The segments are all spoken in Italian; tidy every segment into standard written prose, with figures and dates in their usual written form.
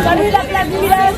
Salut la place du village.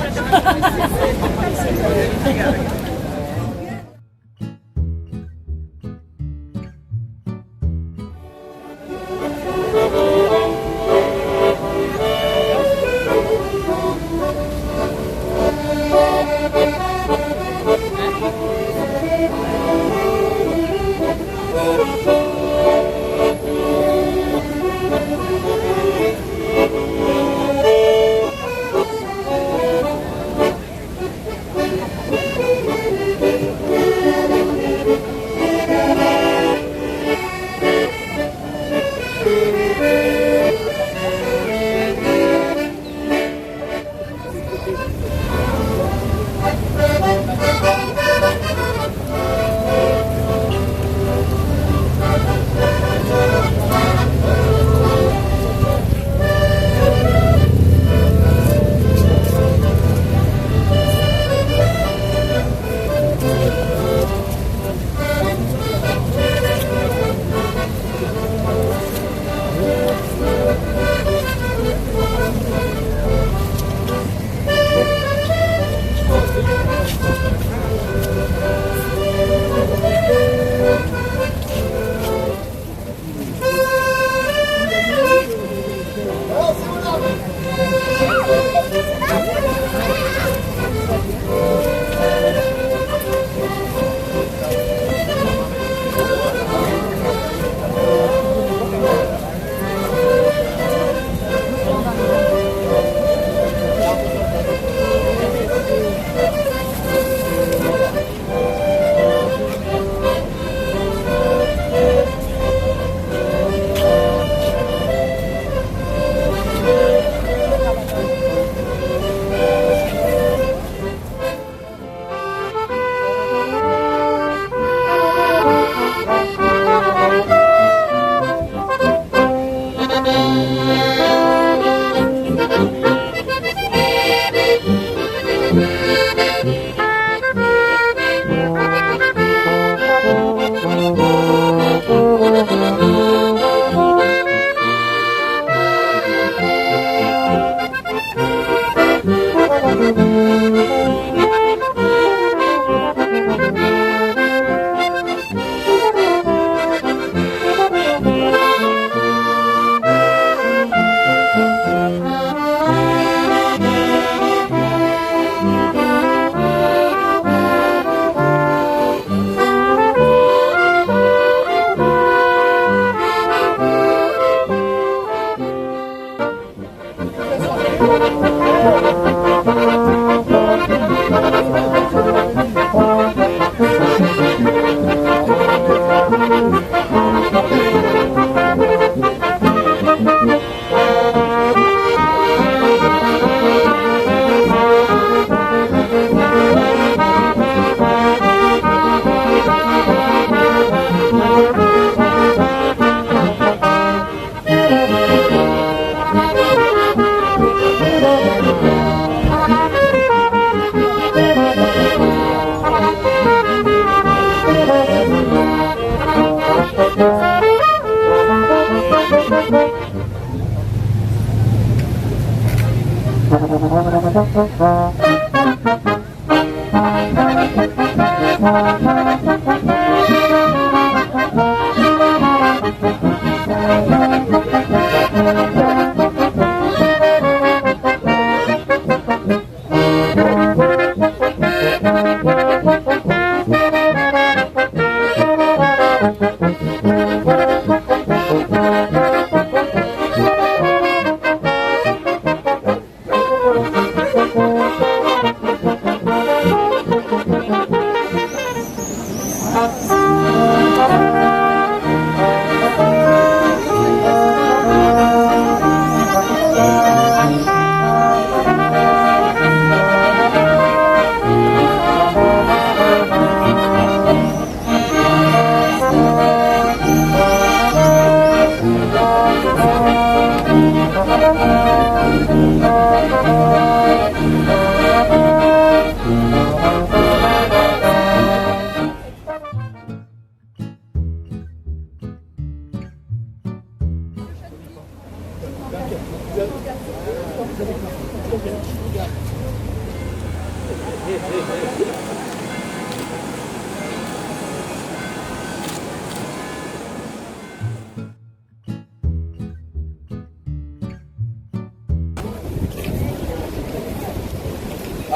Ah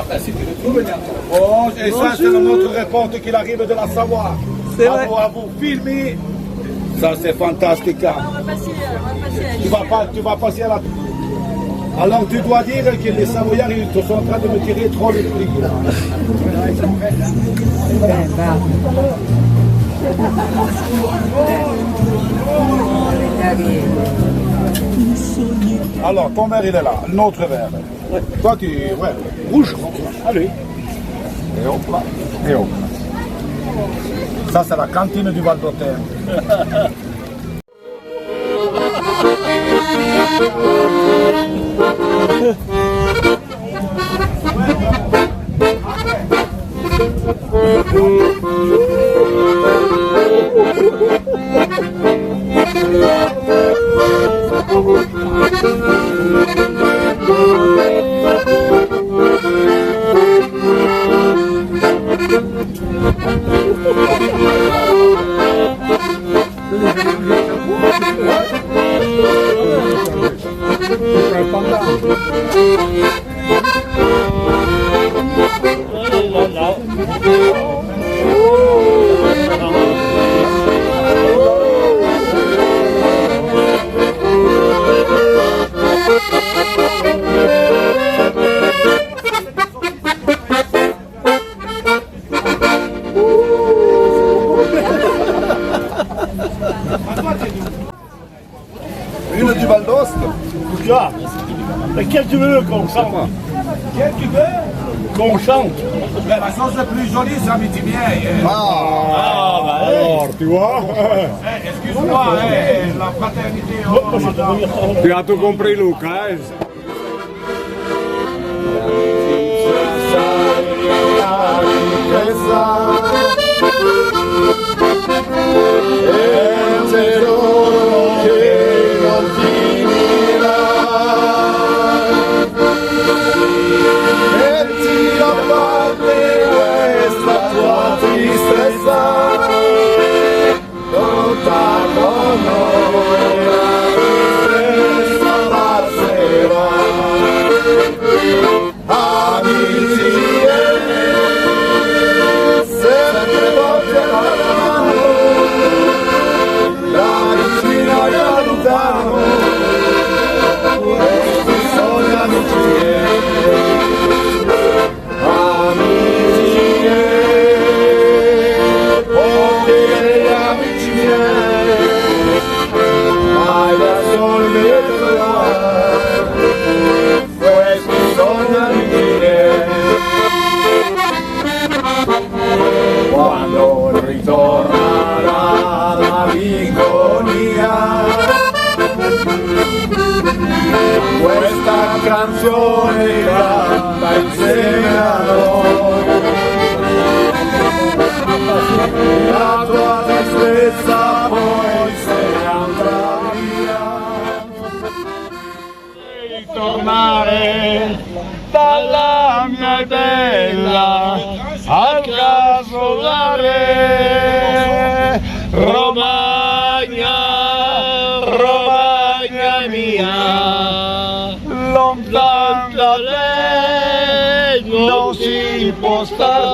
ben si tu le trouves, oh, et ça c'est notre reporter qui arrive de la Savoie. C'est vrai. À vous filmer. Ça c'est fantastique. Hein. On va passer Tu vas passer à la... Alors tu dois dire que les Savoyards ils sont en train de me tirer trop le prix. Alors ton verre il est là, notre verre. Toi tu... ouais, rouge. Allez. Et hop là. Et hop là. Ça c'est la cantine du Val d'Hôtel. Une du Val d'Ost. Mais quel tu veux qu'on chante? Quel tu veux? Qu'on chante? Mais la chose la plus jolie, c'est Amici miei. Alors, tu vois? Excuse-moi, la fraternité. Oh, madame. Tu as tout compris, Luca, eh? Questa canzone canta insieme a noi, la tua tristezza poi se andrà via. Ritornare dalla mia bella al casolare, Romagna, Romagna mia, lontano da lei non si può stare.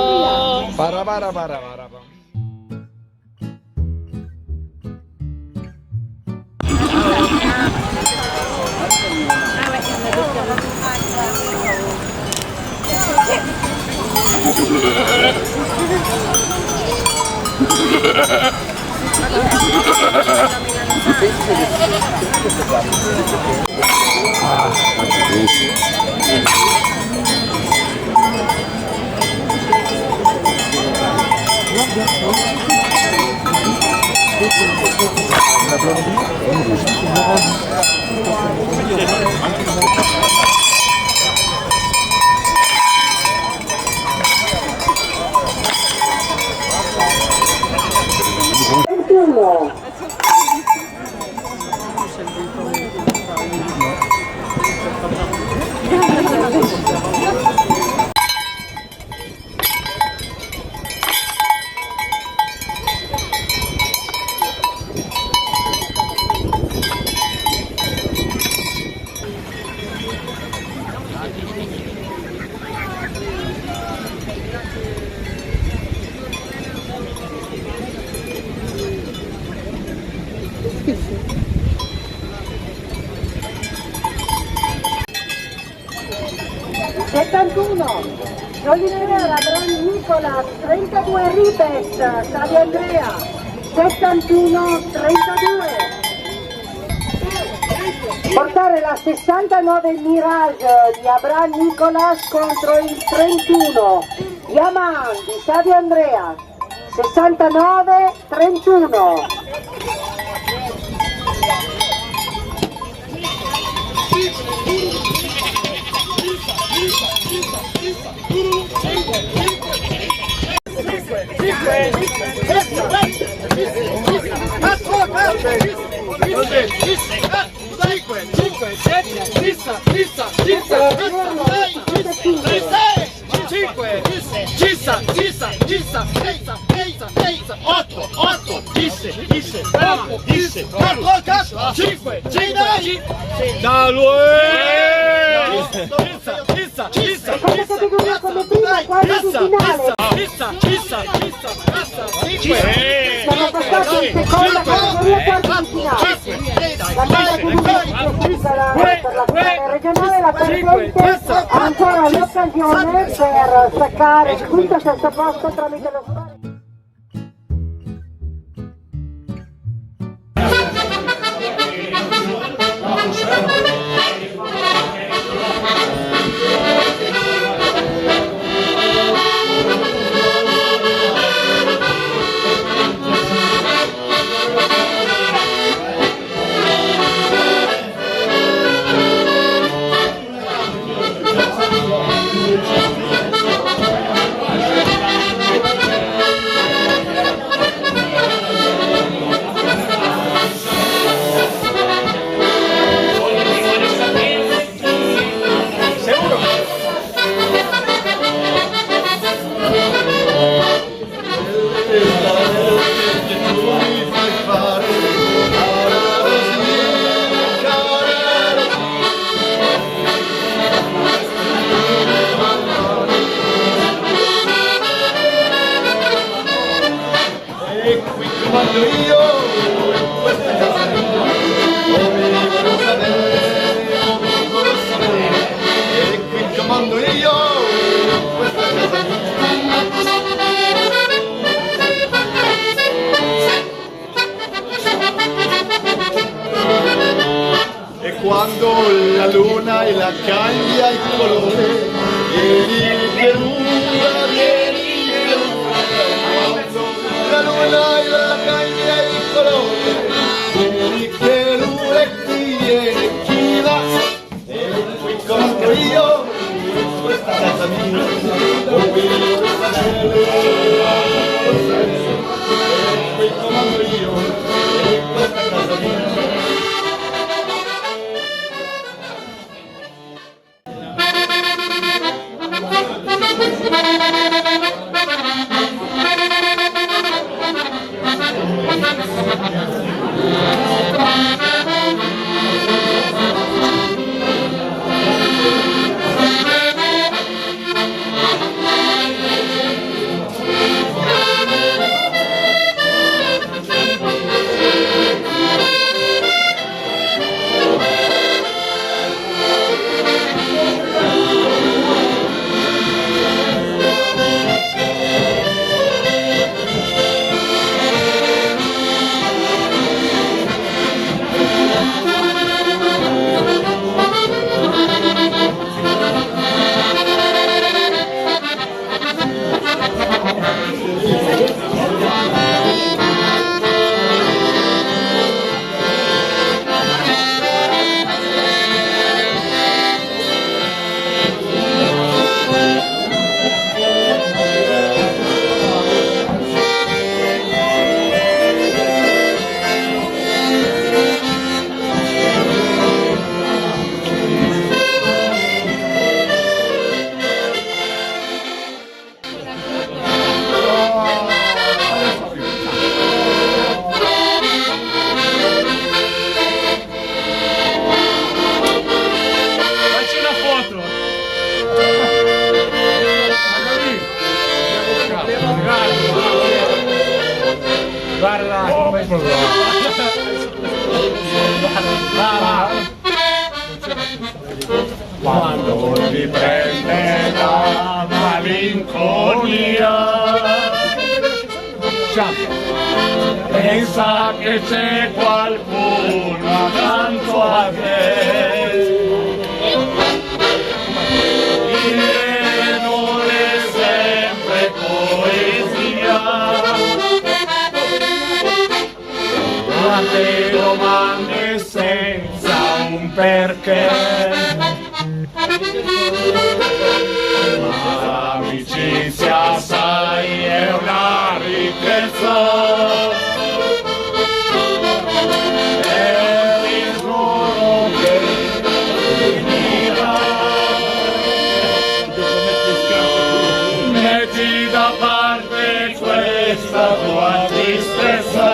71, Giollinera, Abraham Nicolas, 32 Ribes, Savio Andrea, 71, 32. Portare la 69 Mirage di Abraham Nicolas contro il 31 Yaman di Savio Andrea, 69, 31. Seconda categoria come prima, quarto di finale. Siamo passati in seconda categoria, quarto di finale. La gara che viene successiva per la finale regionale, la perdente ha ancora l'occasione per staccare il quinto e sesto posto tramite lo spazio. Quando io in questa casa mia, oh mi voglio sapere, e qui comando io in questa casa mia. E quando la luna e la cambia il colore, vieni Perula, vieni Perula, quando la luna e la cambia il colore, vieni Perula e qui viene chi va, e qui comando io in questa casa mia, oh mio e qui comando io in questa casa mia. e sa che c'è qualcuno accanto a te. Il non è sempre poesia, tante domande senza un perché. L'amicizia, sai, è una ricchezza, è un tesoro che finirà. Metti da parte questa tua tristezza,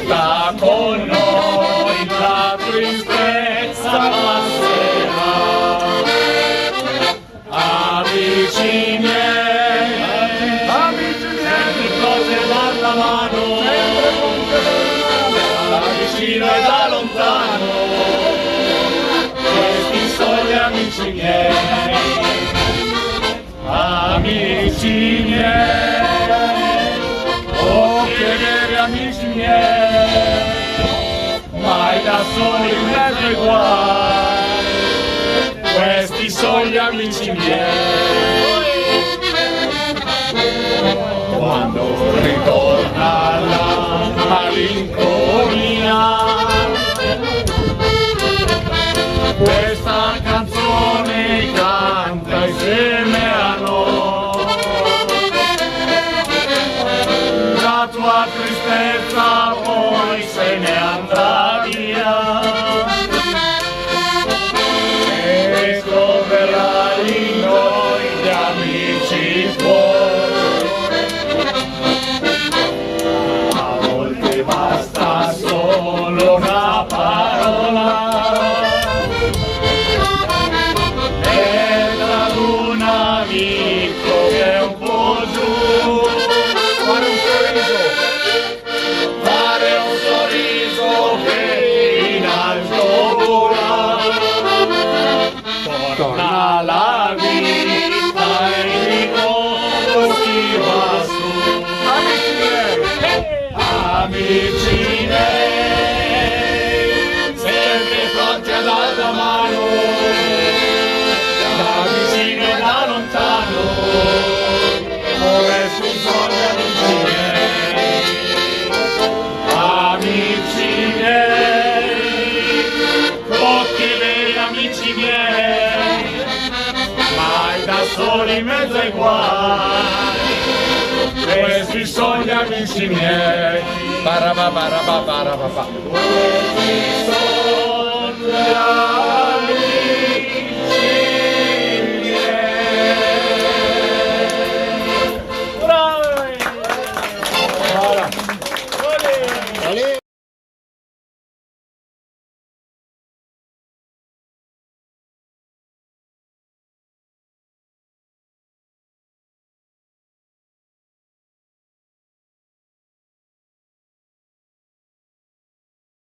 sta con noi, la tristezza passerà. Amici miei, sempre cose dalla mano, da vicino e da lontano, questi sono gli amici miei, amici miei, oh che veri amici miei, mai da soli in mezzo ai guai. Questi sono gli amici miei. Quando ritorna la malinconia, questa canzone canta insieme a noi. La tua tristezza poi se ne andrà via. Troverai in noi gli amici tuoi. A volte basta solo una parola ed ad un amico che è un po' giù fare un sorriso che in alto vola. Torna la vita e di nuovo si va su. Amici miei, sempre pronti a dar la mano, da vicino e da lontano, ora ci sono gli amici miei. Amici miei, pochi veri amici miei, mai da soli in mezzo ai guai. Questi sono gli amici miei. Questi sono gli amici miei.